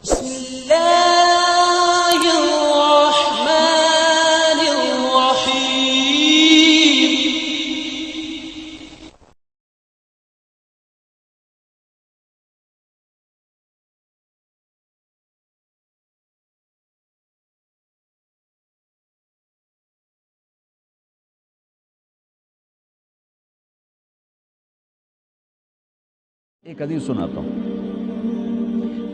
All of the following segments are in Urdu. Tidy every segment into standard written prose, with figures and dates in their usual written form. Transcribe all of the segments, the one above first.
بسم الله الرحمن الرحيم. ایک حدیث سناتا ہوں.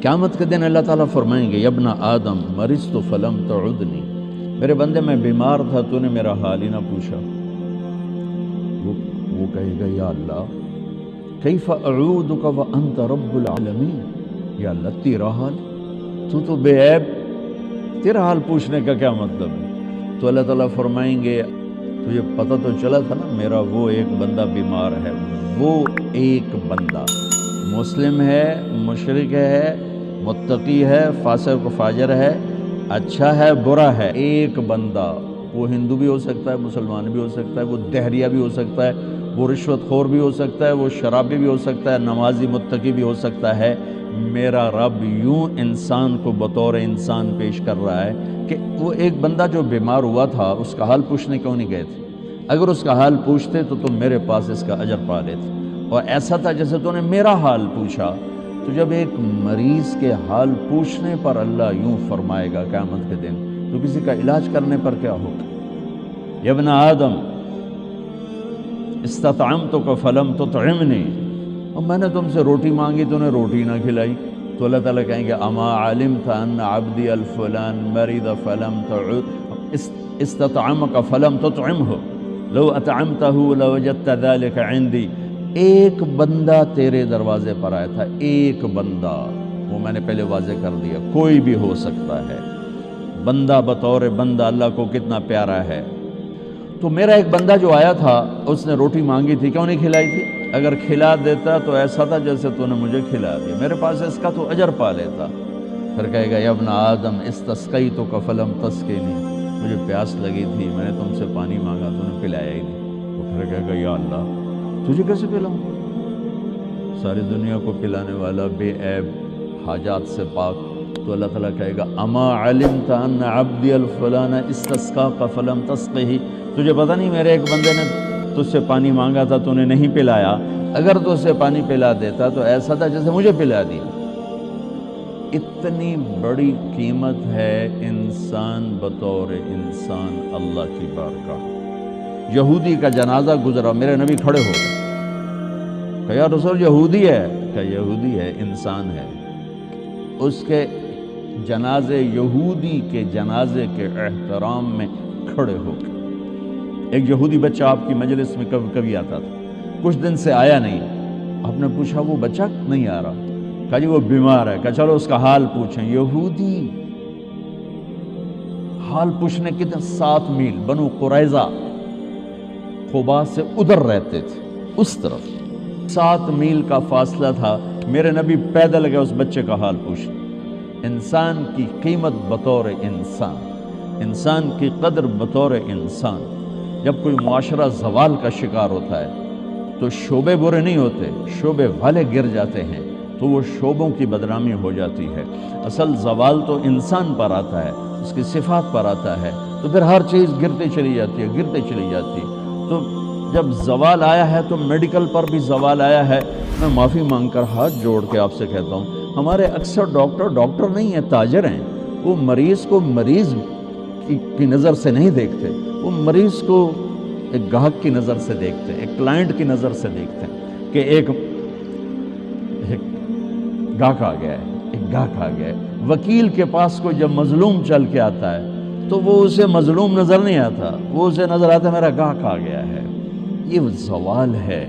قیامت کے دن اللہ تعالیٰ فرمائیں گے یبن آدم مرضت فلم تعدنی، میرے بندے میں بیمار تھا تو نے میرا حال ہی نہ پوچھا. وہ کہے گا یا اللہ کیف اعودک وانت رب العالمین، یا اللہ تیرا حال، تو بے عیب، تیرا حال پوچھنے کا کیا مطلب ہے؟ تو اللہ تعالیٰ فرمائیں گے تجھے پتہ تو چلا تھا نا میرا وہ ایک بندہ بیمار ہے، وہ ایک بندہ مسلم ہے، مشرک ہے، متقی ہے، فاسق و فاجر ہے، اچھا ہے، برا ہے، ایک بندہ، وہ ہندو بھی ہو سکتا ہے، مسلمان بھی ہو سکتا ہے، وہ دہریہ بھی ہو سکتا ہے، وہ رشوت خور بھی ہو سکتا ہے، وہ شرابی بھی ہو سکتا ہے، نمازی متقی بھی ہو سکتا ہے. میرا رب یوں انسان کو بطور انسان پیش کر رہا ہے کہ وہ ایک بندہ جو بیمار ہوا تھا اس کا حال پوچھنے کیوں نہیں گئے تھے؟ اگر اس کا حال پوچھتے تو تم میرے پاس اس کا اجر پا لیتے. اور ایسا تھا جیسے تو نے میرا حال پوچھا. تو جب ایک مریض کے حال پوچھنے پر اللہ یوں فرمائے گا قیامت کے دن، تو کسی کا علاج کرنے پر کیا ہوگا؟ یا ابن آدم استطعمتک فلم تطعمنی، اور میں نے تم سے روٹی مانگی تو نے روٹی نہ کھلائی. تو اللہ تعالیٰ کہیں گے اما علمت ان عبدی الفلان مرض فلم تعد استطعمک فلم تطعمہ لو اطعمتہ لوجدت ذلك عندی. ایک بندہ تیرے دروازے پر آیا تھا، ایک بندہ، وہ میں نے پہلے واضح کر دیا، کوئی بھی ہو سکتا ہے. بندہ بطور بندہ اللہ کو کتنا پیارا ہے. تو میرا ایک بندہ جو آیا تھا اس نے روٹی مانگی تھی، کیوں نہیں کھلائی تھی؟ اگر کھلا دیتا تو ایسا تھا جیسے تو نے مجھے کھلا دیا، میرے پاس اس کا تو اجر پا لیتا. پھر کہے گا یا ابن آدم استسقیتک فلم تسقنی، مجھے پیاس لگی تھی، میں نے تم سے پانی مانگا تو نے پلایا ہی نہیں. تو پھر کہے گا یا اللہ تجھے کیسے پلاؤں؟ ساری دنیا کو پلانے والا، بے عیب، حاجات سے پاک. تو اللہ تعالیٰ کہے گا اما علمت ان عبدی الفلان استسقاک فلم تسقہ، تجھے پتہ نہیں میرے ایک بندے نے تجھ سے پانی مانگا تھا تو نے نہیں پلایا، اگر تو اسے پانی پلا دیتا تو ایسا تھا جیسے مجھے پلا دیا. اتنی بڑی قیمت ہے انسان بطور انسان اللہ کی بارگاہ. یہودی کا جنازہ گزرا، میرے نبی کھڑے ہو گئے کہ یا رسول یہودی ہے، کہ یہودی ہے، انسان ہے. اس کے جنازے، یہودی کے جنازے کے احترام میں کھڑے ہو گئے. ایک یہودی بچہ آپ کی مجلس میں کبھی کبھی آتا تھا، کچھ دن سے آیا نہیں. آپ نے پوچھا وہ بچہ نہیں آ رہا؟ کہا جی وہ بیمار ہے. کہا چلو اس کا حال پوچھیں. یہودی حال پوچھنے کتنے 7 میل، بنو قریظہ خبا سے ادھر رہتے تھے، اس طرف 7 میل کا فاصلہ تھا. میرے نبی پیدل گئے اس بچے کا حال پوچھ. انسان کی قیمت بطور انسان، انسان کی قدر بطور انسان. جب کوئی معاشرہ زوال کا شکار ہوتا ہے تو شعبے برے نہیں ہوتے، شعبے والے گر جاتے ہیں تو وہ شعبوں کی بدنامی ہو جاتی ہے. اصل زوال تو انسان پر آتا ہے، اس کی صفات پر آتا ہے، تو پھر ہر چیز گرتے چلی جاتی ہے، گرتے چلی جاتی ہے. تو جب زوال آیا ہے تو میڈیکل پر بھی زوال آیا ہے. میں معافی مانگ کر ہاتھ جوڑ کے آپ سے کہتا ہوں، ہمارے اکثر ڈاکٹر نہیں ہیں، تاجر ہیں. وہ مریض کو مریض کی نظر سے نہیں دیکھتے، وہ مریض کو ایک گاہک کی نظر سے دیکھتے ہیں، ایک کلائنٹ کی نظر سے دیکھتے ہیں کہ ایک گاہک آ گیا ہے، ایک گاہک آ گیا ہے. وکیل کے پاس کوئی جب مظلوم چل کے آتا ہے تو وہ اسے مظلوم نظر نہیں آتا، وہ اسے نظر آتا ہے میرا گاہک آ گیا ہے. یہ زوال ہے.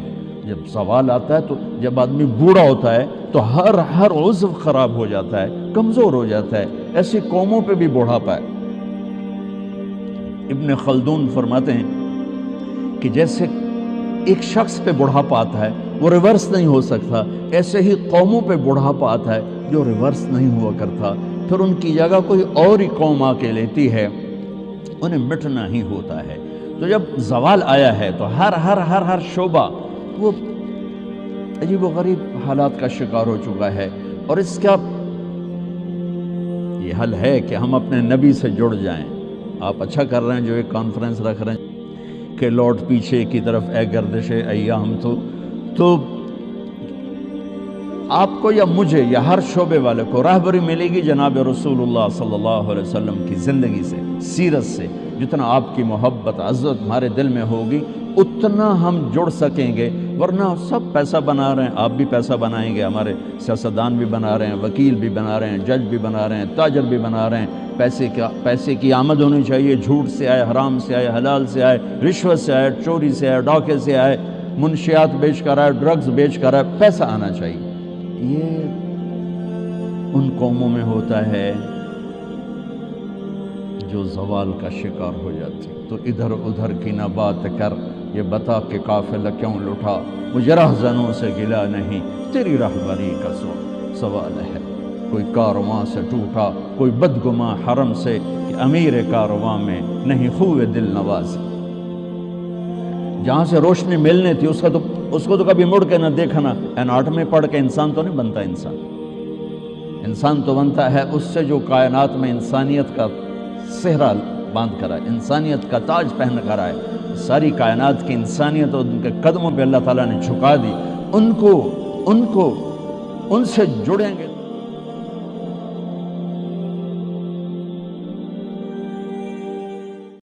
جب زوال آتا ہے تو جب آدمی بوڑھا ہوتا ہے تو ہر عضو خراب ہو جاتا ہے، کمزور ہو جاتا ہے. ایسی قوموں پہ بھی بوڑھاپا ہے. ابن خلدون فرماتے ہیں کہ جیسے ایک شخص پہ بڑھاپا آتا ہے وہ ریورس نہیں ہو سکتا، ایسے ہی قوموں پہ بڑھاپا آتا ہے جو ریورس نہیں ہوا کرتا. پھر ان کی جگہ کوئی اور ہی قوم آ کے لیتی ہے، انہیں مٹنا ہی ہوتا ہے. تو جب زوال آیا ہے تو ہر شعبہ وہ عجیب و غریب حالات کا شکار ہو چکا ہے. اور اس کا یہ حل ہے کہ ہم اپنے نبی سے جڑ جائیں۔ آپ اچھا کر رہے ہیں جو ایک کانفرنس رکھ رہے ہیں کہ لوٹ پیچھے کی طرف اے گردش ایام، تو آپ کو یا مجھے یا ہر شعبے والے کو راہبری ملے گی جناب رسول اللہ صلی اللہ علیہ وسلم کی زندگی سے، سیرت سے۔ جتنا آپ کی محبت عزت ہمارے دل میں ہوگی اتنا ہم جڑ سکیں گے، ورنہ سب پیسہ بنا رہے ہیں، آپ بھی پیسہ بنائیں گے، ہمارے سیاستدان بھی بنا رہے ہیں، وکیل بھی بنا رہے ہیں، جج بھی بنا رہے ہیں، تاجر بھی بنا رہے ہیں۔ پیسے کی آمد ہونی چاہیے، جھوٹ سے آئے، حرام سے آئے، حلال سے آئے، رشوت سے آئے، چوری سے آئے، ڈاکے سے آئے، منشیات بیچ کر آئے، ڈرگز بیچ کر آئے، پیسہ آنا چاہیے۔ یہ ان قوموں میں ہوتا ہے جو زوال کا شکار ہو جاتی۔ تو ادھر ادھر کی نہ بات کر، یہ بتا کہ قافلہ کیوں لٹا، مجھے رہزنوں سے گلا نہیں، تیری رہبری کا سوال ہے۔ کوئی کارواں سے ٹوٹا، کوئی بدگماں حرم سے، کہ امیر کارواں میں نہیں خوب دل نوازی۔ جہاں سے روشنی ملنے تھی اس کو تو کبھی مڑ کے نہ دیکھنا۔ این8 میں پڑھ کے انسان تو نہیں بنتا، انسان تو بنتا ہے اس سے جو کائنات میں انسانیت کا صحرا باندھ کر آئے، انسانیت کا تاج پہن کر آئے۔ ساری کائنات کی انسانیت اور ان کے قدموں پہ اللہ تعالیٰ نے جھکا دی، ان سے جڑیں گے۔